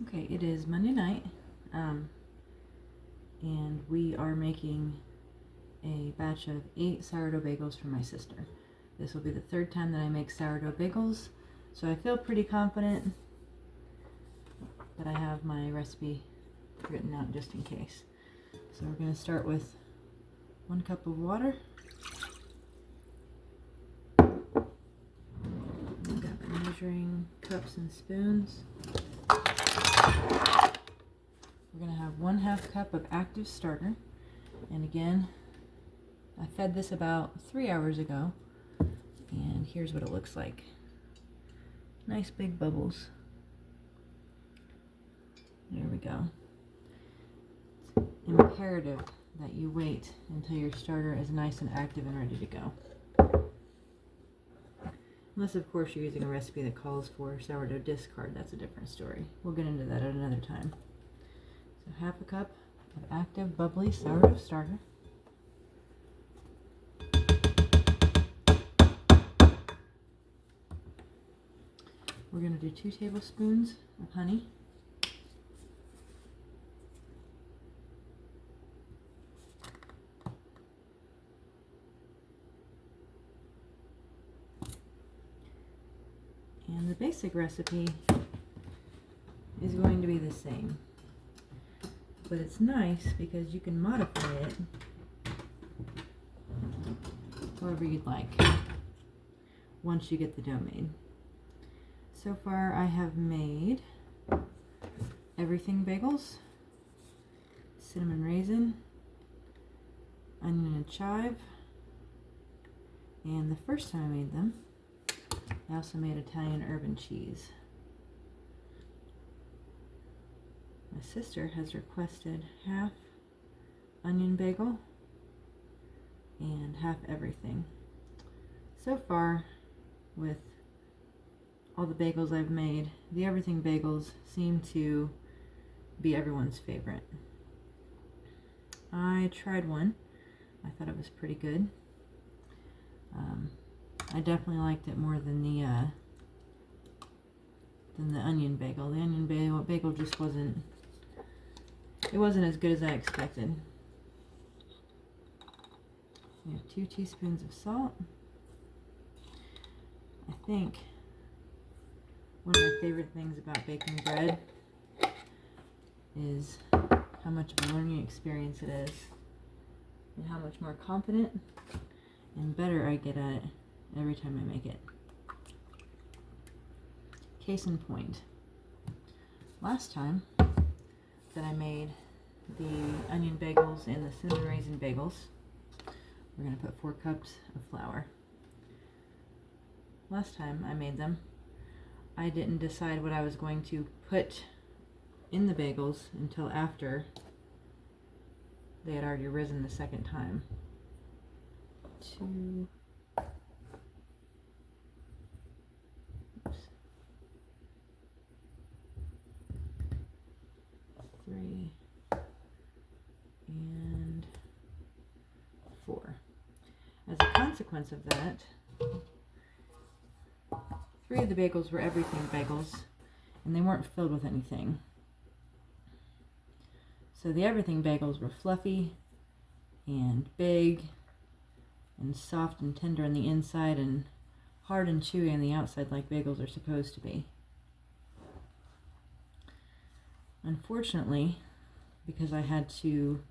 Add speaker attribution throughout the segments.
Speaker 1: Okay, it is Monday night, and we are making a batch of 8 sourdough bagels for my sister. This will be the third time that I make sourdough bagels, so I feel pretty confident that I have my recipe written out just in case. So we're going to start with 1 cup of water. I've got my measuring cups and spoons. We're going to have 1/2 cup of active starter, and again, I fed this about 3 hours ago, and here's what it looks like. Nice big bubbles. There we go. It's imperative that you wait until your starter is nice and active and ready to go. Unless, of course, you're using a recipe that calls for sourdough discard. That's a different story. We'll get into that at another time. So 1/2 cup of active, bubbly sourdough starter. We're going to do 2 tablespoons of honey. And the basic recipe is going to be the same, but it's nice because you can modify it however you'd like once you get the dough made. So far I have made everything bagels, cinnamon raisin, onion and chive, and the first time I made them I also made Italian herb and cheese. My sister has requested 1/2 onion bagel and 1/2 everything. So far, with all the bagels I've made, the everything bagels seem to be everyone's favorite. I tried one. I thought it was pretty good. I definitely liked it more than the onion bagel. The onion bagel just wasn't as good as I expected. We have 2 teaspoons of salt. I think one of my favorite things about baking bread is how much of a learning experience it is, and how much more confident and better I get at it every time I make it. Case in point, last time that I made the onion bagels and the cinnamon raisin bagels, we're going to put 4 cups of flour. Last time I made them, I didn't decide what I was going to put in the bagels until after they had already risen the second time. 2, 3, and 4. As a consequence of that, 3 of the bagels were everything bagels, and they weren't filled with anything. So the everything bagels were fluffy and big and soft and tender on the inside and hard and chewy on the outside, like bagels are supposed to be. Unfortunately, because I had to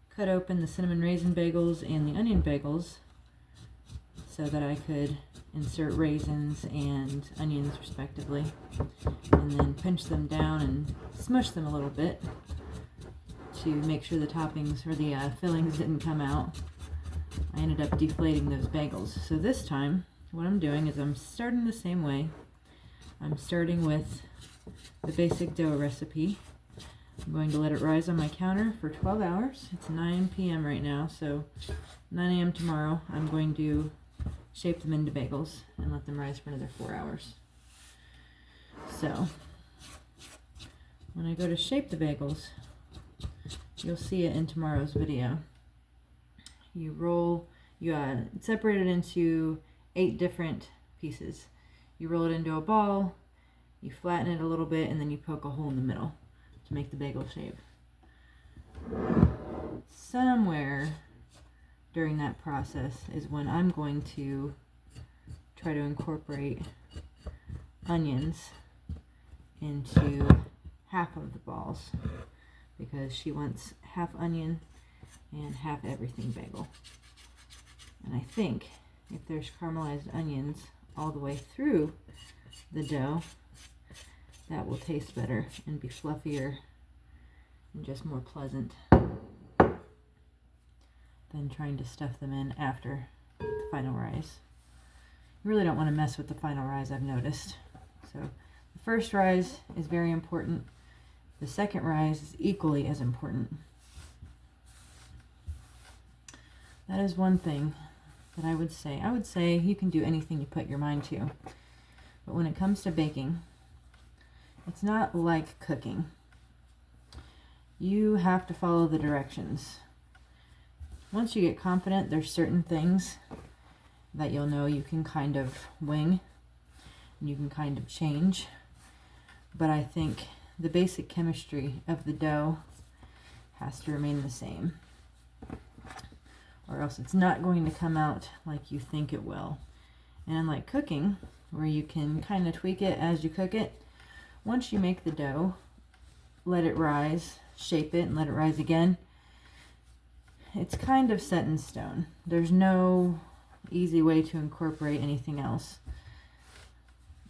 Speaker 1: cut open the cinnamon raisin bagels and the onion bagels so that I could insert raisins and onions respectively, and then pinch them down and smush them a little bit to make sure the toppings or the fillings didn't come out, I ended up deflating those bagels. So this time what I'm doing is I'm starting the same way. I'm starting with the basic dough recipe. I'm going to let it rise on my counter for 12 hours. It's 9 p.m. right now, so 9 a.m. tomorrow I'm going to shape them into bagels and let them rise for another 4 hours. So when I go to shape the bagels, you'll see it in tomorrow's video. You separate it into 8 different pieces. You roll it into a ball, You flatten it a little bit and then you poke a hole in the middle to make the bagel shape. Somewhere during that process is when I'm going to try to incorporate onions into half of the balls, because she wants half onion and half everything bagel. And I think if there's caramelized onions all the way through the dough, that will taste better and be fluffier and just more pleasant than trying to stuff them in after the final rise. You really don't want to mess with the final rise, I've noticed. So the first rise is very important. The second rise is equally as important. That is one thing that I would say. I would say you can do anything you put your mind to. But when it comes to baking, it's not like cooking. You have to follow the directions. Once you get confident, there's certain things that you'll know you can kind of wing and you can kind of change. But I think the basic chemistry of the dough has to remain the same, or else it's not going to come out like you think it will. And unlike cooking, where you can kind of tweak it as you cook it, once you make the dough, let it rise, shape it, and let it rise again, it's kind of set in stone. There's no easy way to incorporate anything else.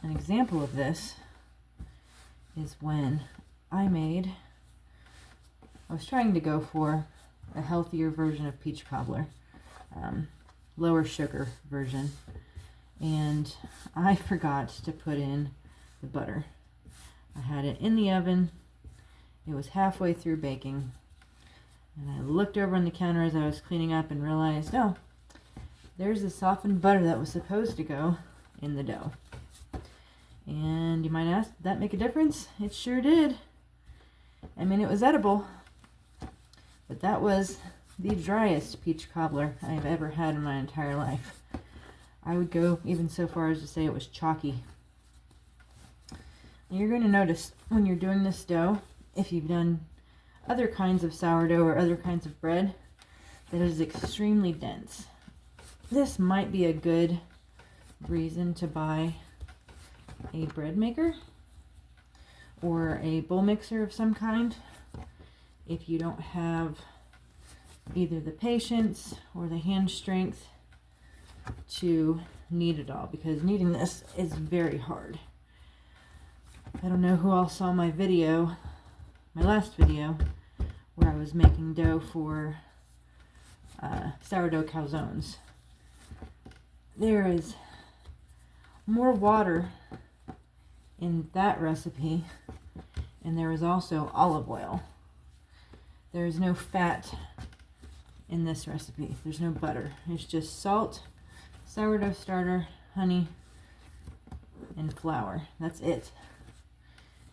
Speaker 1: An example of this is when I was trying to go for a healthier version of peach cobbler, lower sugar version, and I forgot to put in the butter. I had it in the oven. It was halfway through baking, and I looked over on the counter as I was cleaning up and realized, oh, there's the softened butter that was supposed to go in the dough. And you might ask, did that make a difference? It sure did. I mean, it was edible, but that was the driest peach cobbler I've ever had in my entire life. I would go even so far as to say it was chalky. And you're going to notice when you're doing this dough, if you've done other kinds of sourdough or other kinds of bread, that it is extremely dense. This might be a good reason to buy a bread maker or a bowl mixer of some kind if you don't have either the patience or the hand strength to knead it all, because kneading this is very hard. I don't know who all saw my video, my last video, where I was making dough for sourdough calzones. There is more water in that recipe, and there is also olive oil. There is no fat in this recipe. There's no butter. It's just salt, sourdough starter, honey, and flour. That's it.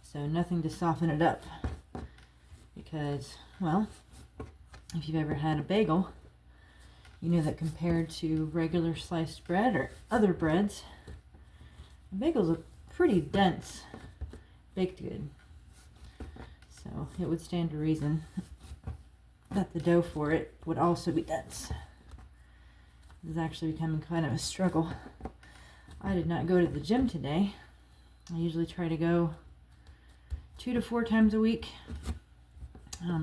Speaker 1: So nothing to soften it up, because, well, if you've ever had a bagel, you know that compared to regular sliced bread or other breads, a bagel's a pretty dense baked good. So it would stand to reason that the dough for it would also be dense. This is actually becoming kind of a struggle. I did not go to the gym today. I usually try to go 2 to 4 times a week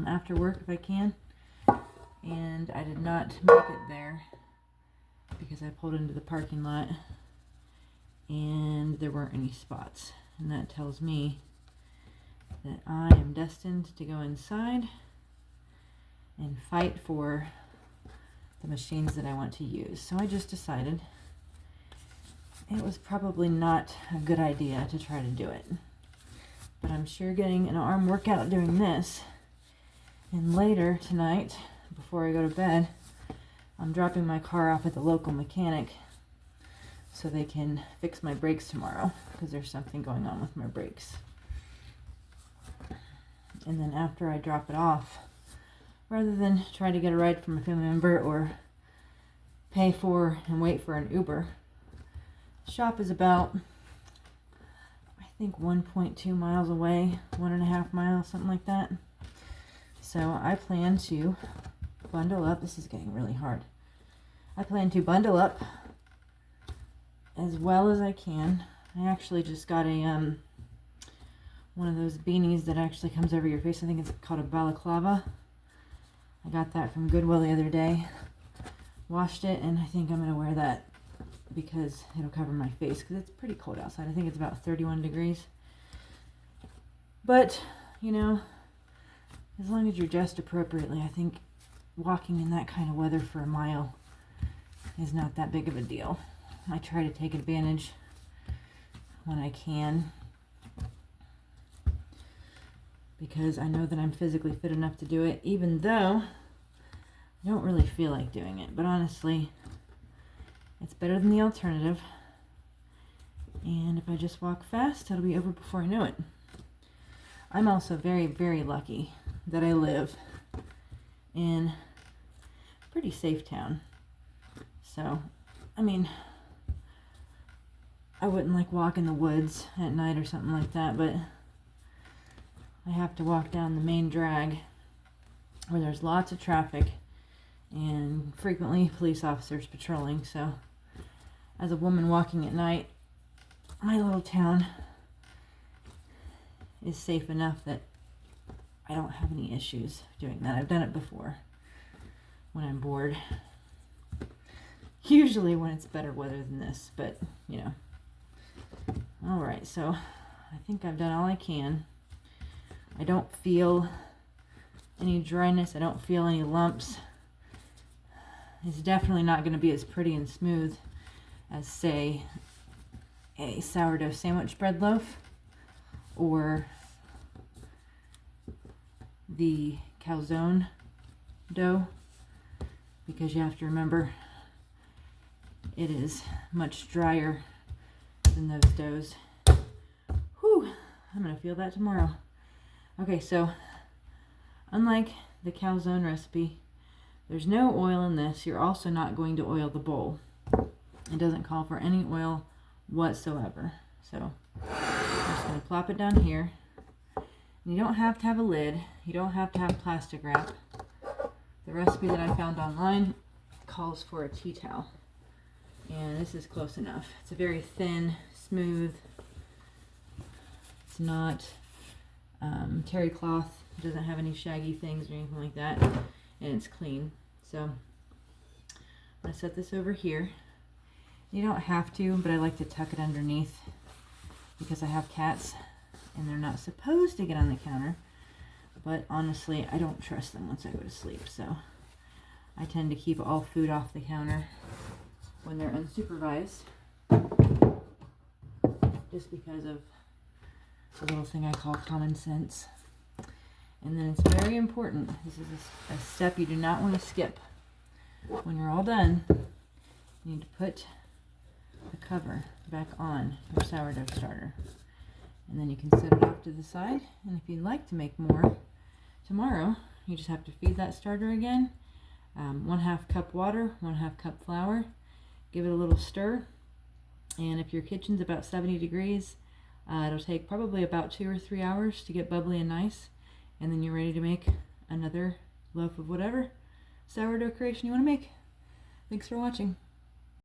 Speaker 1: after work if I can. And I did not make it there because I pulled into the parking lot and there weren't any spots. And that tells me that I am destined to go inside and fight for the machines that I want to use. So I just decided it was probably not a good idea to try to do it. But I'm sure getting an arm workout doing this, and later tonight, before I go to bed, I'm dropping my car off at the local mechanic so they can fix my brakes tomorrow, because there's something going on with my brakes. And then after I drop it off, rather than try to get a ride from a family member or pay for and wait for an Uber, the shop is about, I think 1.2 miles away, 1.5 miles, something like that. So I plan to bundle up. This is getting really hard. I plan to bundle up as well as I can. I actually just got a one of those beanies that actually comes over your face. I think it's called a balaclava. I got that from Goodwill the other day. Washed it, and I think I'm going to wear that because it'll cover my face because it's pretty cold outside. I think it's about 31 degrees. But, you know, as long as you're dressed appropriately, I think walking in that kind of weather for a mile is not that big of a deal. I try to take advantage when I can because I know that I'm physically fit enough to do it, even though I don't really feel like doing it. But honestly, it's better than the alternative. And if I just walk fast, it'll be over before I know it. I'm also very, very lucky that I live in a pretty safe town. So, I mean, I wouldn't like walk in the woods at night or something like that, but I have to walk down the main drag where there's lots of traffic and frequently police officers patrolling. So as a woman walking at night, my little town is safe enough that I don't have any issues doing that. I've done it before when I'm bored. Usually when it's better weather than this, but you know. Alright, so I think I've done all I can. I don't feel any dryness. I don't feel any lumps. It's definitely not going to be as pretty and smooth as, say, a sourdough sandwich bread loaf or the calzone dough, because you have to remember it is much drier than those doughs. Whew, I'm going to feel that tomorrow. Okay, so unlike the calzone recipe, there's no oil in this. You're also not going to oil the bowl. It doesn't call for any oil whatsoever. So I'm just going to plop it down here. You don't have to have a lid. You don't have to have plastic wrap. The recipe that I found online calls for a tea towel. And this is close enough. It's a very thin, smooth. It's not terry cloth. It doesn't have any shaggy things or anything like that. And it's clean. So I'm going to set this over here. You don't have to, but I like to tuck it underneath because I have cats and they're not supposed to get on the counter. But honestly, I don't trust them once I go to sleep. So I tend to keep all food off the counter when they're unsupervised, just because of the little thing I call common sense. And then it's very important, this is a step you do not want to skip. When you're all done, you need to put the cover back on your sourdough starter. And then you can set it off to the side, and if you'd like to make more tomorrow, you just have to feed that starter again. 1/2 cup water, 1/2 cup flour. Give it a little stir, and if your kitchen's about 70 degrees, it'll take probably about 2 or 3 hours to get bubbly and nice, and then you're ready to make another loaf of whatever sourdough creation you want to make. Thanks for watching.